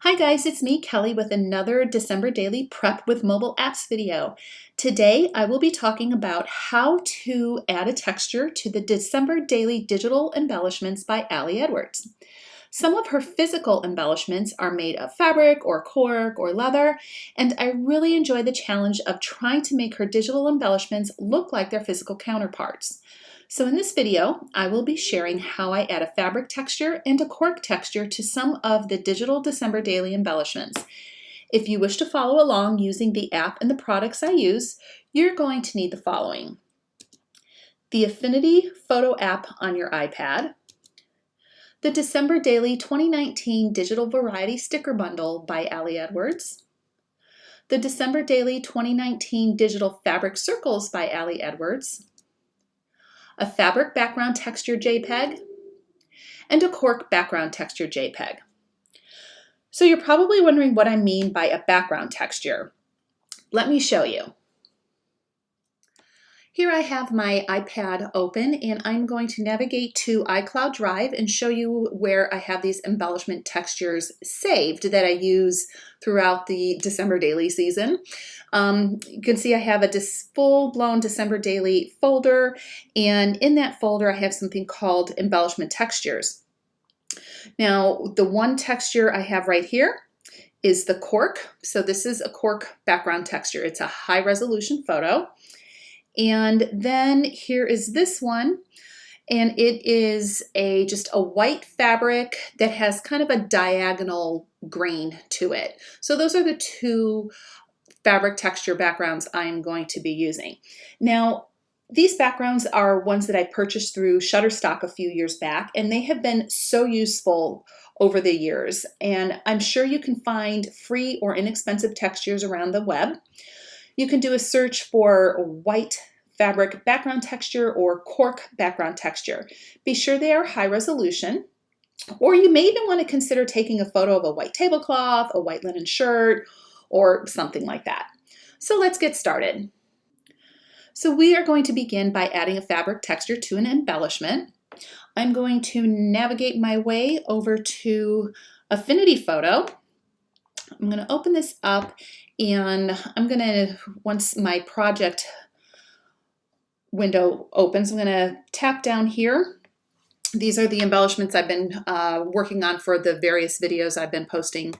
Hi guys, it's me, Kelly, with another December Daily Prep with Mobile Apps video. Today I will be talking about how to add a texture to the December Daily Digital Embellishments by Ali Edwards. Some of her physical embellishments are made of fabric or cork or leather, and I really enjoy the challenge of trying to make her digital embellishments look like their physical counterparts. So in this video, I will be sharing how I add a fabric texture and a cork texture to some of the digital December daily embellishments. If you wish to follow along using the app and the products I use, you're going to need the following: the Affinity Photo App on your iPad, the December Daily 2019 Digital Variety Sticker Bundle by Ali Edwards, the December Daily 2019 Digital Fabric Circles by Ali Edwards, a fabric background texture JPEG, and a cork background texture JPEG. So you're probably wondering what I mean by a background texture. Let me show you. Here I have my iPad open and I'm going to navigate to iCloud Drive and show you where I have these embellishment textures saved that I use throughout the December daily season. You can see I have a full-blown December daily folder, and in that folder I have something called embellishment textures. Now the one texture I have right here is the cork. So this is a cork background texture. It's a high resolution photo. And then here is this one, and it is just a white fabric that has kind of a diagonal grain to it. So those are the two fabric texture backgrounds I'm going to be using. Now, these backgrounds are ones that I purchased through Shutterstock a few years back, and they have been so useful over the years. And I'm sure you can find free or inexpensive textures around the web. You can do a search for white fabric background texture or cork background texture. Be sure they are high resolution, or you may even want to consider taking a photo of a white tablecloth, a white linen shirt, or something like that. So let's get started. So we are going to begin by adding a fabric texture to an embellishment. I'm going to navigate my way over to Affinity Photo. I'm going to open this up, and I'm going to, once my project window opens, I'm going to tap down here. These are the embellishments I've been working on for the various videos I've been posting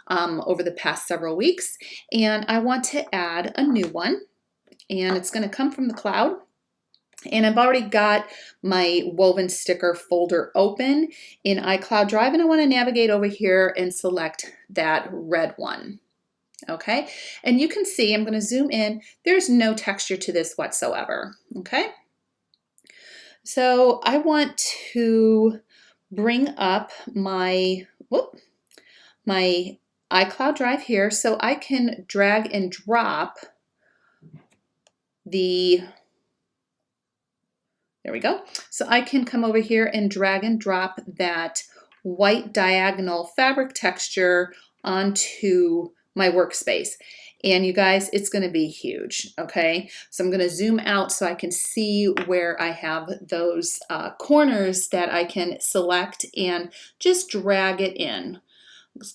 over the past several weeks. And I want to add a new one, and it's going to come from the cloud. And I've already got my woven sticker folder open in iCloud Drive, and I want to navigate over here and select that red one. Okay, and you can see, I'm going to zoom in, there's no texture to this whatsoever. Okay, so I want to bring up my iCloud Drive here so I can drag and drop there we go. So I can come over here and drag and drop that white diagonal fabric texture onto my workspace. And you guys, it's going to be huge. Okay, so I'm going to zoom out so I can see where I have those corners that I can select and just drag it in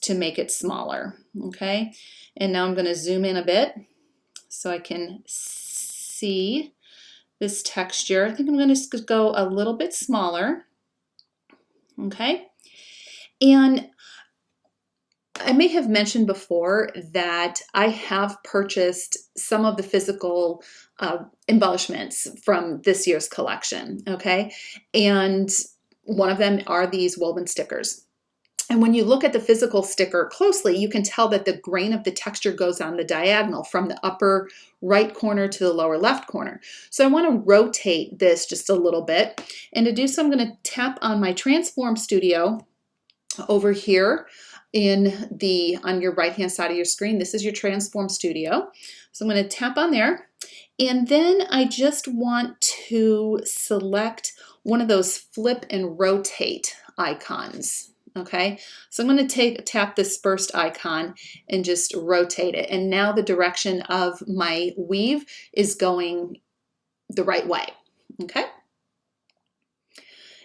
to make it smaller. Okay, and now I'm going to zoom in a bit so I can see this texture. I think I'm going to go a little bit smaller. Okay, and I may have mentioned before that I have purchased some of the physical embellishments from this year's collection. Okay, and one of them are these woven stickers. And when you look at the physical sticker closely, you can tell that the grain of the texture goes on the diagonal from the upper right corner to the lower left corner. So I want to rotate this just a little bit. And to do so, I'm going to tap on my Transform Studio over here on your right-hand side of your screen. This is your Transform Studio. So I'm going to tap on there. And then I just want to select one of those flip and rotate icons. Okay, so I'm going to tap this first icon and just rotate it. And now the direction of my weave is going the right way. Okay.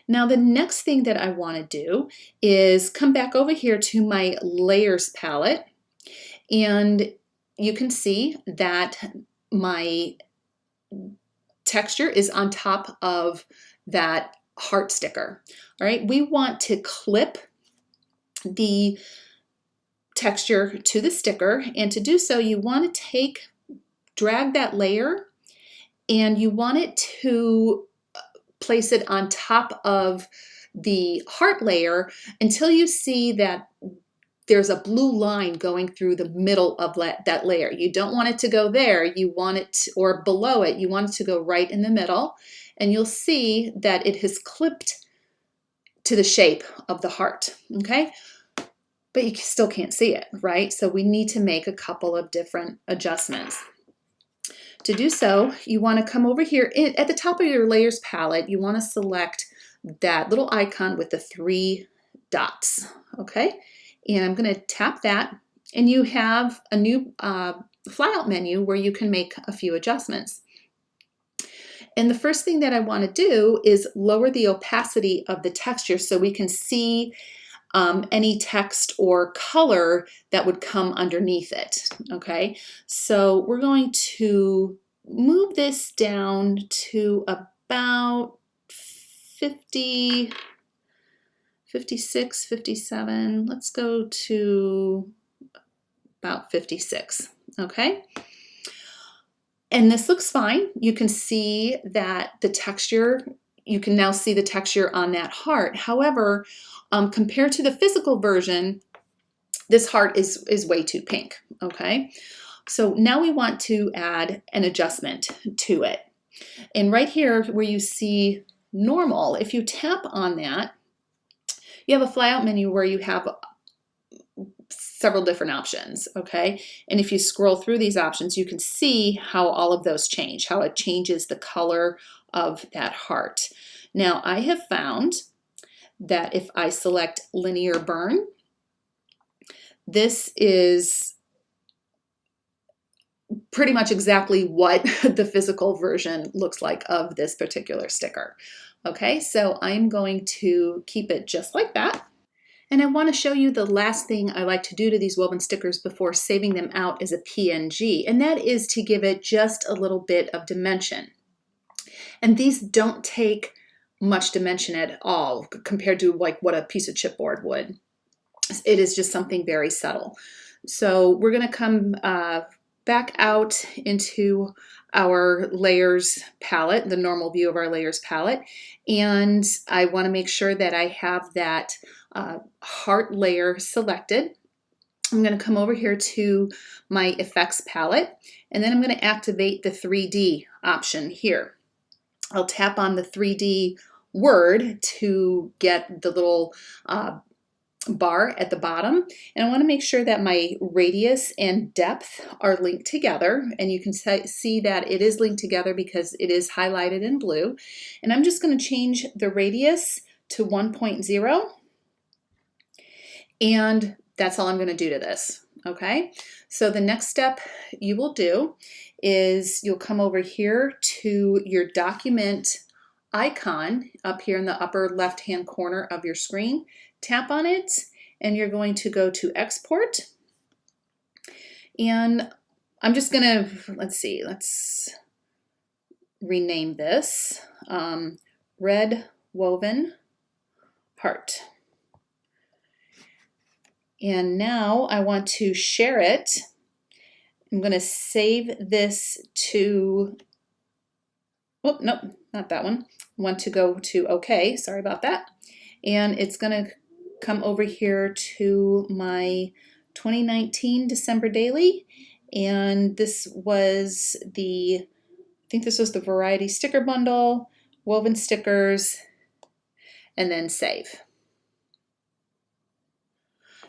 Now the next thing that I want to do is come back over here to my layers palette, and you can see that my texture is on top of that heart sticker. All right, we want to clip the texture to the sticker, and to do so you want to drag that layer, and you want it to place it on top of the heart layer until you see that there's a blue line going through the middle of that layer. You don't want it to go there, you want it, or below it, you want it to go right in the middle, and you'll see that it has clipped to the shape of the heart, okay? But you still can't see it, right? So we need to make a couple of different adjustments. To do so, you want to come over here at the top of your layers palette, you want to select that little icon with the 3 dots, okay? And I'm going to tap that, and you have a new flyout menu where you can make a few adjustments. And the first thing that I want to do is lower the opacity of the texture so we can see any text or color that would come underneath it, okay? So we're going to move this down to about 50, 56, 57. Let's go to about 56, okay? And this looks fine. You can see that the texture, you can now see the texture on that heart. However, compared to the physical version, this heart is way too pink, okay? So now we want to add an adjustment to it. And right here where you see normal, if you tap on that, you have a flyout menu where you have several different options, okay? And if you scroll through these options, you can see how all of those change, how it changes the color of that heart. Now, I have found that if I select linear burn, this is pretty much exactly what the physical version looks like of this particular sticker. Okay, so I'm going to keep it just like that. And I want to show you the last thing I like to do to these woven stickers before saving them out as a PNG, and that is to give it just a little bit of dimension. And these don't take much dimension at all compared to like what a piece of chipboard would. It is just something very subtle. So we're going to come back out into our layers palette, the normal view of our layers palette, and I want to make sure that I have that heart layer selected. I'm going to come over here to my effects palette, and then I'm going to activate the 3D option here. I'll tap on the 3D word to get the little bar at the bottom, and I want to make sure that my radius and depth are linked together, and you can see that it is linked together because it is highlighted in blue. And I'm just going to change the radius to 1.0, and that's all I'm going to do to this. Okay, so the next step you will do is you'll come over here to your document icon up here in the upper left hand corner of your screen. Tap on it, and you're going to go to export, and I'm just gonna, let's rename this red woven heart. And now I want to share it. I'm going to save this to, oh, nope, not that one. I want to go to OK, sorry about that. And it's going to come over here to my 2019 December daily. And this was I think this was the variety sticker bundle, woven stickers, and then save.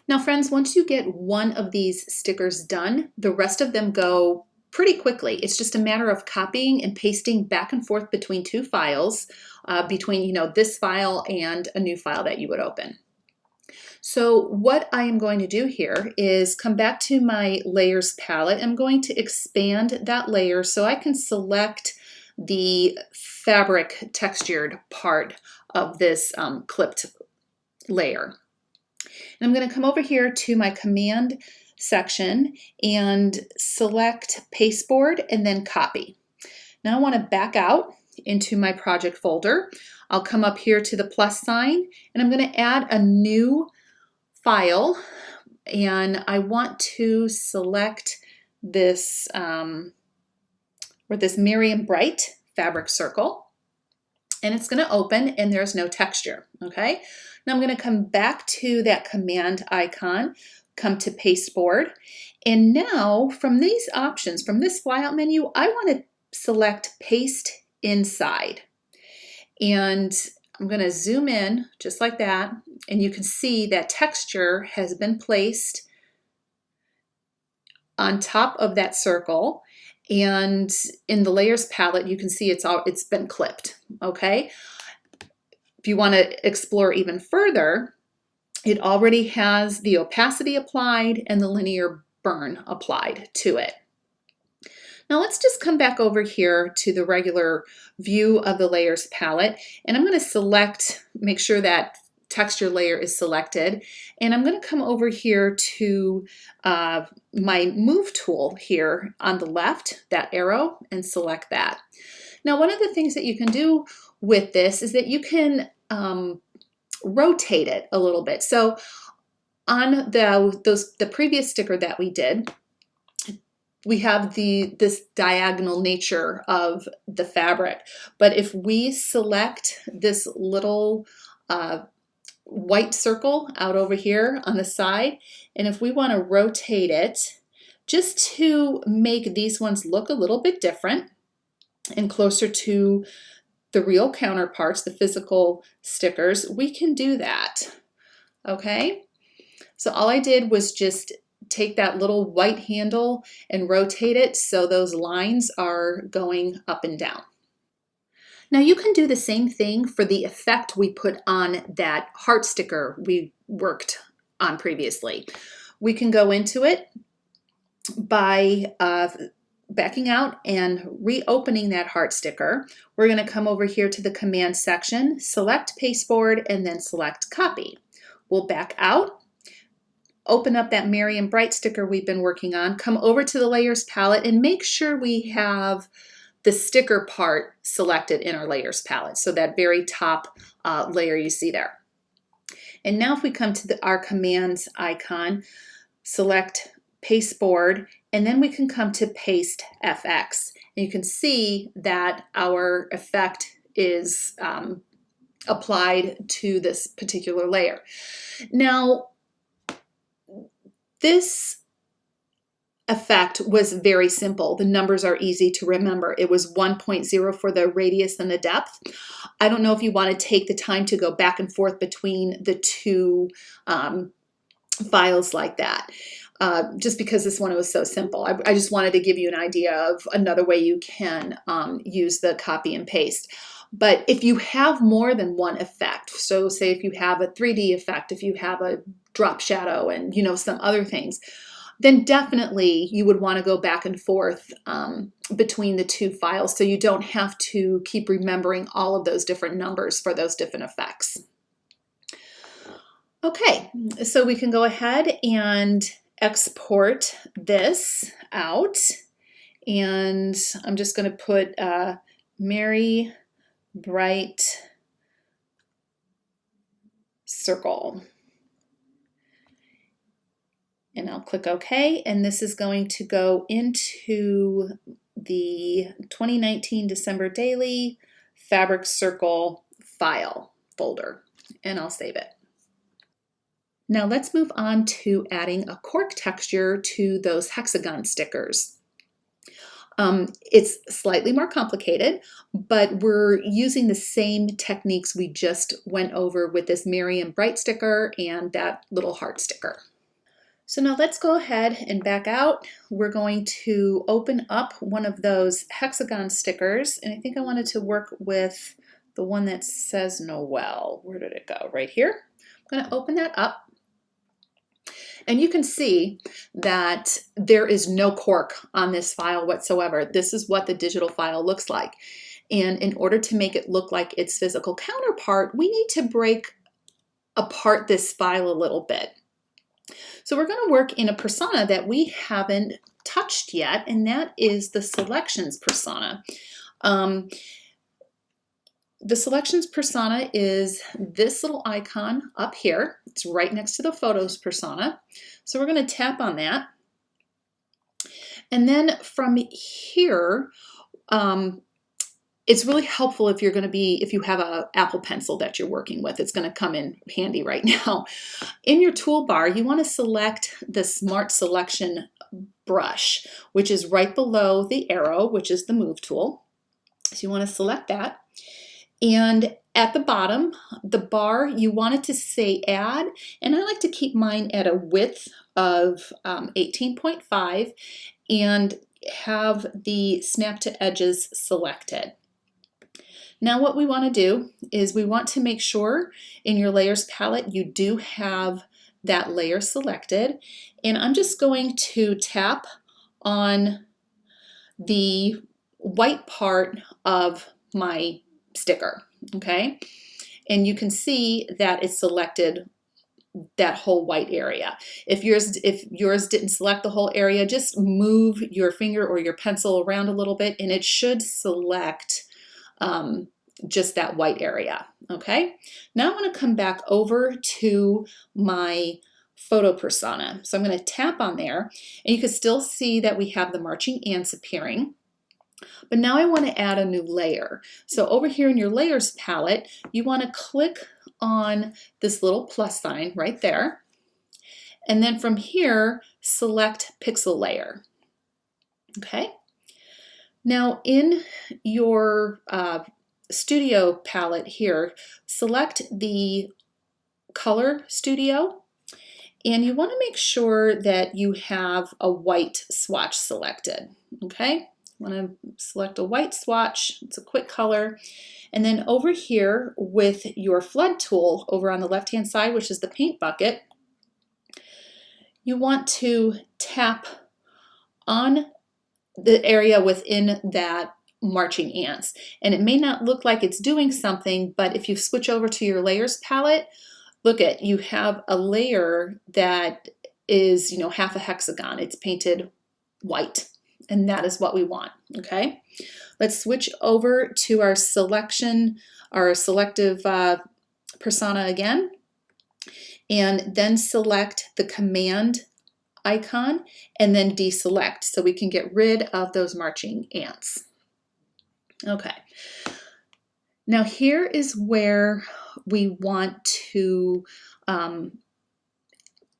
Now friends, once you get one of these stickers done, the rest of them go pretty quickly. It's just a matter of copying and pasting back and forth between two files, between this file and a new file that you would open. So what I am going to do here is come back to my layers palette. I'm going to expand that layer so I can select the fabric textured part of this clipped layer. And I'm going to come over here to my command section and select pasteboard and then copy. Now I want to back out into my project folder. I'll come up here to the plus sign and I'm going to add a new file, and I want to select this this Miriam Bright fabric circle, and it's going to open and there's no texture. Okay, now I'm going to come back to that command icon, come to pasteboard, and now from these options, from this flyout menu, I want to select paste inside, and I'm going to zoom in just like that, and you can see that texture has been placed on top of that circle, and in the layers palette you can see it's been clipped. Okay, if you want to explore even further, it already has the opacity applied and the linear burn applied to it. Now let's just come back over here to the regular view of the layers palette, and I'm going to select, make sure that texture layer is selected, and I'm going to come over here to my move tool here on the left, that arrow, and select that. Now one of the things that you can do with this is that you can rotate it a little bit. So on the previous sticker that we did, we have this diagonal nature of the fabric, but if we select this little white circle out over here on the side, and if we want to rotate it just to make these ones look a little bit different and closer to the real counterparts, the physical stickers, we can do that. Okay, so all I did was just take that little white handle and rotate it so those lines are going up and down. Now you can do the same thing for the effect we put on that heart sticker we worked on previously. We can go into it by backing out and reopening that heart sticker. We're going to come over here to the command section, select pasteboard, and then select copy. We'll back out, open up that Miriam Bright sticker we've been working on, come over to the layers palette, and make sure we have the sticker part selected in our layers palette, so that very top layer you see there. And now if we come to our commands icon, select pasteboard, and then we can come to paste FX. And you can see that our effect is applied to this particular layer. Now, this effect was very simple. The numbers are easy to remember. It was 1.0 for the radius and the depth. I don't know if you want to take the time to go back and forth between the two files like that. Just because this one was so simple. I just wanted to give you an idea of another way you can use the copy and paste. But if you have more than one effect, so say if you have a 3D effect, if you have a drop shadow and some other things, then definitely you would want to go back and forth between the two files so you don't have to keep remembering all of those different numbers for those different effects. Okay, so we can go ahead and export this out, and I'm just going to put Mary Bright circle, and I'll click OK, and this is going to go into the 2019 December Daily Fabric Circle file folder, and I'll save it. Now let's move on to adding a cork texture to those hexagon stickers. It's slightly more complicated, but we're using the same techniques we just went over with this Miriam Bright sticker and that little heart sticker. So now let's go ahead and back out. We're going to open up one of those hexagon stickers, and I think I wanted to work with the one that says Noel. Where did it go? Right here. I'm going to open that up. And you can see that there is no cork on this file whatsoever. This is what the digital file looks like. And in order to make it look like its physical counterpart, we need to break apart this file a little bit. So we're going to work in a persona that we haven't touched yet, and that is the selections persona. The selections persona is this little icon up here. It's right next to the photos persona. So we're going to tap on that. And then from here, it's really helpful if you have an Apple Pencil that you're working with. It's going to come in handy right now. In your toolbar, you want to select the Smart Selection brush, which is right below the arrow, which is the move tool. So you want to select that. And at the bottom, the bar, you want it to say add, and I like to keep mine at a width of 18.5 and have the snap to edges selected. Now what we want to do is we want to make sure in your layers palette you do have that layer selected, and I'm just going to tap on the white part of my sticker, okay? And you can see that it's selected that whole white area. If yours didn't select the whole area, just move your finger or your pencil around a little bit and it should select just that white area, okay? Now I'm going to come back over to my photo persona. So I'm going to tap on there, and you can still see that we have the marching ants appearing. But now I want to add a new layer. So over here in your layers palette, you want to click on this little plus sign right there. And then from here, select pixel layer. Okay. Now in your studio palette here, select the color studio. And you want to make sure that you have a white swatch selected. Okay. Want to select a white swatch. It's a quick color. And then over here with your flood tool over on the left hand side, which is the paint bucket, you want to tap on the area within that marching ants. And it may not look like it's doing something, but if you switch over to your layers palette, look at, you have a layer that is, half a hexagon. It's painted white. And that is what we want, okay? Let's switch over to our selective persona again, and then select the command icon and then deselect so we can get rid of those marching ants. Okay, now here is where we want to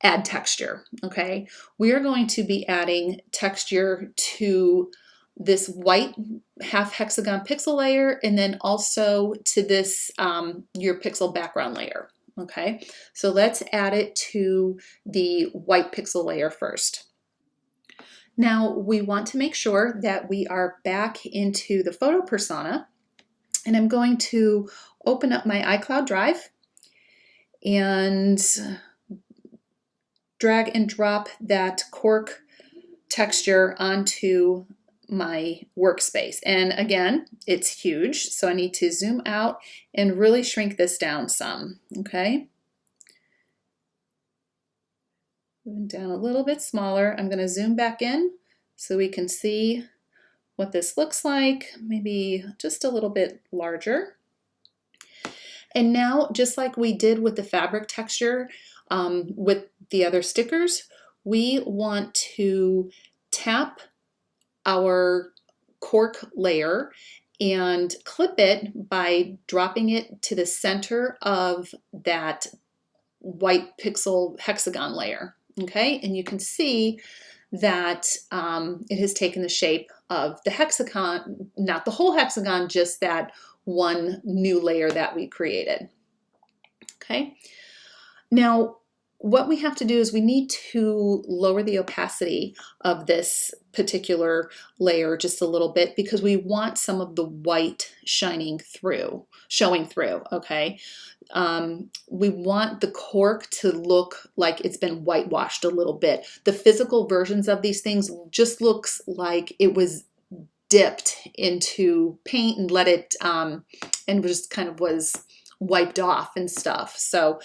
add texture, okay? We are going to be adding texture to this white half hexagon pixel layer and then also to this, your pixel background layer, okay? So let's add it to the white pixel layer first. Now we want to make sure that we are back into the photo persona, and I'm going to open up my iCloud Drive and drag and drop that cork texture onto my workspace. And again, it's huge, so I need to zoom out and really shrink this down some, okay? Moving down a little bit smaller. I'm going to zoom back in so we can see what this looks like, maybe just a little bit larger. And now, just like we did with the fabric texture, with the other stickers, we want to tap our cork layer and clip it by dropping it to the center of that white pixel hexagon layer, okay? And you can see that it has taken the shape of the hexagon, not the whole hexagon, just that one new layer that we created, okay? Now, what we have to do is we need to lower the opacity of this particular layer just a little bit because we want some of the white showing through, okay? We want the cork to look like it's been whitewashed a little bit. The physical versions of these things just looks like it was dipped into paint and let it, and just kind of was wiped off and stuff. So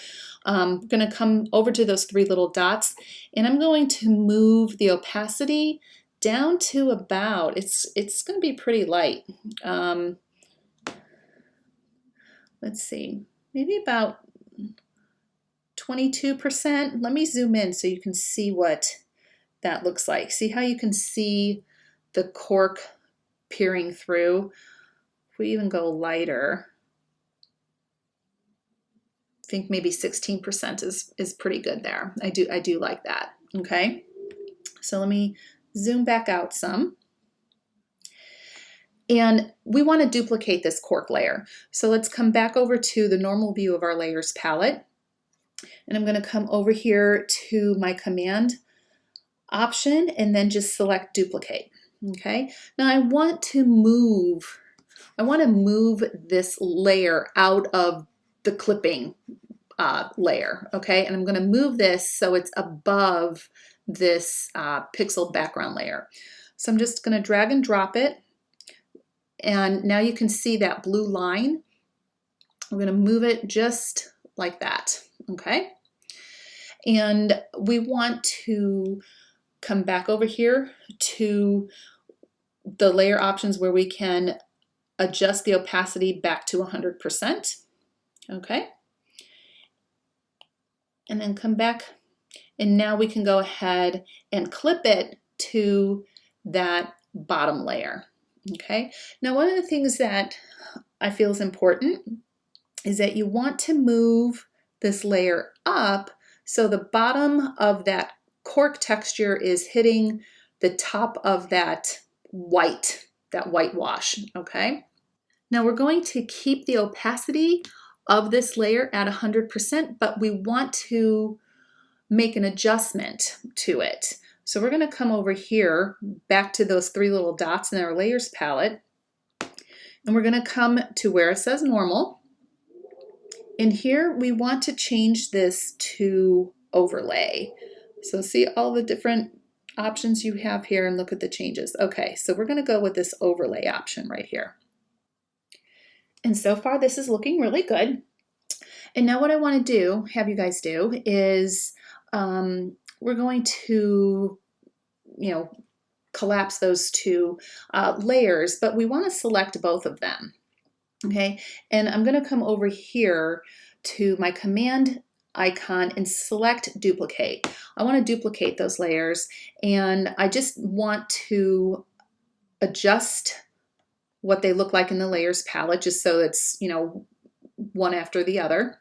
I'm going to come over to those three little dots, and I'm going to move the opacity down to about, it's going to be pretty light. Let's see, maybe about 22%. Let me zoom in so you can see what that looks like. See how you can see the cork peering through? If we even go lighter, I think maybe 16% is pretty good there. I do like that. Okay, so let me zoom back out some. And we want to duplicate this cork layer. So let's come back over to the normal view of our layers palette. And I'm going to come over here to my command option and then just select duplicate. Okay, now I want to move this layer out of the clipping layer. Okay, and I'm going to move this so it's above this pixel background layer. So I'm just going to drag and drop it. And now you can see that blue line. I'm going to move it just like that. Okay, and we want to come back over here to the layer options where we can adjust the opacity back to 100%. Okay, and then come back, and now we can go ahead and clip it to that bottom layer. Okay, now one of the things that I feel is important is that you want to move this layer up so the bottom of that cork texture is hitting the top of that whitewash. Okay, now we're going to keep the opacity of this layer at 100%, but we want to make an adjustment to it. So we're going to come over here back to those three little dots in our layers palette, and we're going to come to where it says normal. And here we want to change this to overlay. So see all the different options you have here and look at the changes. Okay, so we're going to go with this overlay option right here. And so far this is looking really good. And now what I want to have you guys do is we're going to, collapse those two layers, but we want to select both of them. Okay, and I'm going to come over here to my command icon and select duplicate. I want to duplicate those layers, and I just want to adjust what they look like in the layers palette just so it's, one after the other.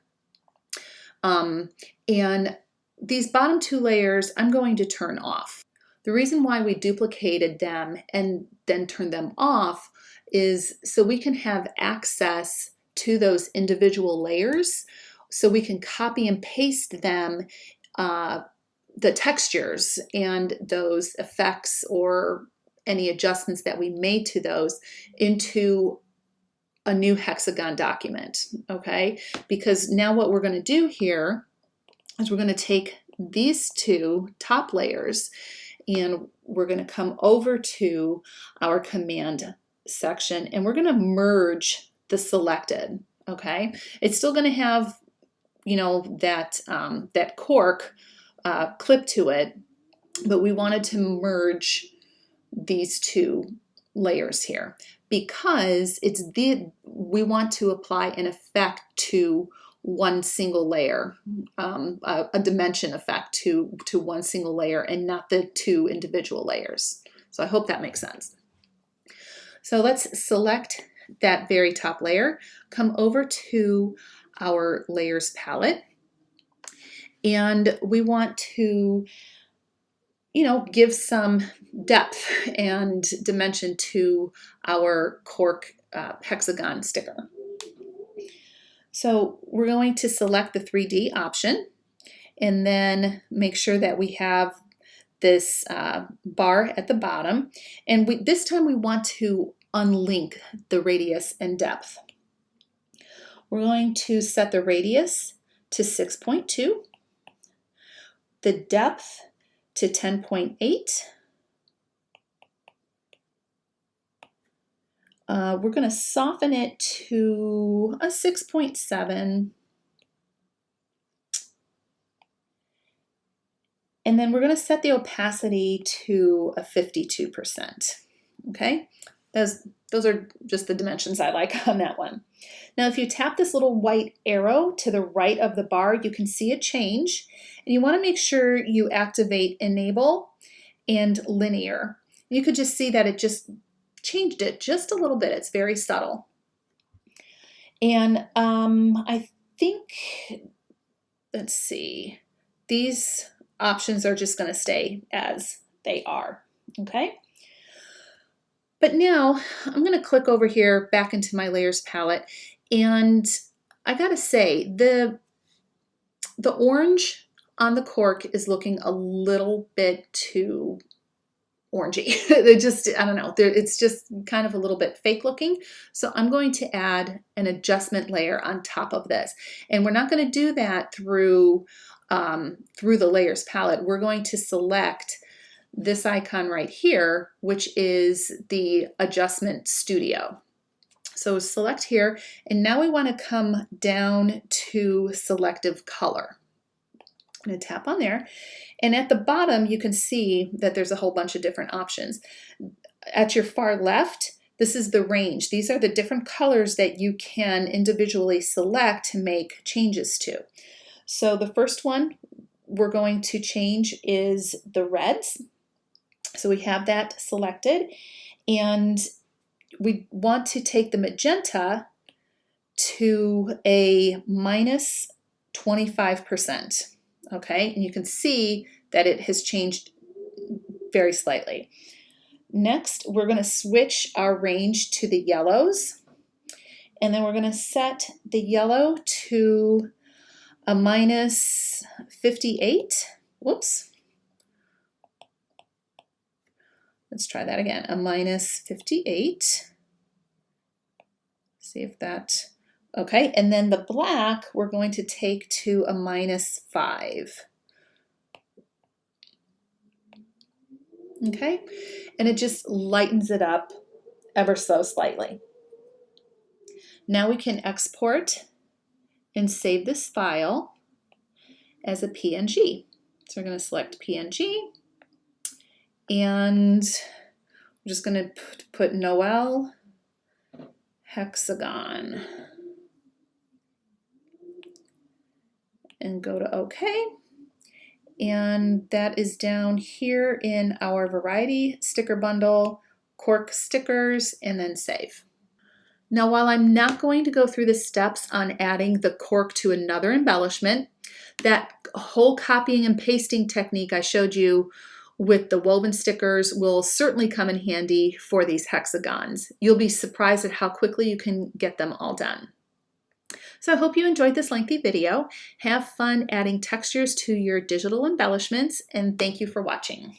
And these bottom two layers I'm going to turn off. The reason why we duplicated them and then turned them off is so we can have access to those individual layers, so we can copy and paste them, the textures and those effects or any adjustments that we made to those into a new hexagon document. Okay, because now what we're going to do here is we're going to take these two top layers and we're going to come over to our command section and we're going to merge the selected. Okay, it's still going to have, that cork clip to it, but we wanted to merge these two layers here because we want to apply an effect to one single layer, a dimension effect to one single layer and not the two individual layers. So I hope that makes sense. So let's select that very top layer, come over to our layers palette, and we want to, give some depth and dimension to our cork hexagon sticker. So we're going to select the 3D option and then make sure that we have this bar at the bottom. And this time we want to unlink the radius and depth. We're going to set the radius to 6.2, the depth to 10.8, We're going to soften it to a 6.7. And then we're going to set the opacity to a 52%. Okay, those are just the dimensions I like on that one. Now, if you tap this little white arrow to the right of the bar, you can see a change. And you want to make sure you activate Enable and Linear. You could just see that it just changed it just a little bit. It's very subtle. And I think, let's see, these options are just going to stay as they are, okay? But now I'm going to click over here back into my layers palette, and I got to say, the orange on the cork is looking a little bit too orangey. I don't know, it's just kind of a little bit fake looking. So I'm going to add an adjustment layer on top of this. And we're not going to do that through the layers palette. We're going to select this icon right here, which is the adjustment studio. So select here, and now we want to come down to selective color. I'm going to tap on there, and at the bottom you can see that there's a whole bunch of different options. At your far left, this is the range. These are the different colors that you can individually select to make changes to. So the first one we're going to change is the reds. So we have that selected, and we want to take the magenta to a minus 25%. Okay, and you can see that it has changed very slightly. Next, we're going to switch our range to the yellows, and then we're going to set the yellow to a minus 58. Whoops. Let's try that again, a minus 58. See if that, okay, and then the black we're going to take to a minus 5. Okay, and it just lightens it up ever so slightly. Now we can export and save this file as a PNG. So we're going to select PNG, and I'm just going to put Noel hexagon and go to OK. And that is down here in our variety sticker bundle, cork stickers, and then save. Now, while I'm not going to go through the steps on adding the cork to another embellishment, that whole copying and pasting technique I showed you with the woven stickers will certainly come in handy for these hexagons. You'll be surprised at how quickly you can get them all done. So I hope you enjoyed this lengthy video. Have fun adding textures to your digital embellishments, and thank you for watching.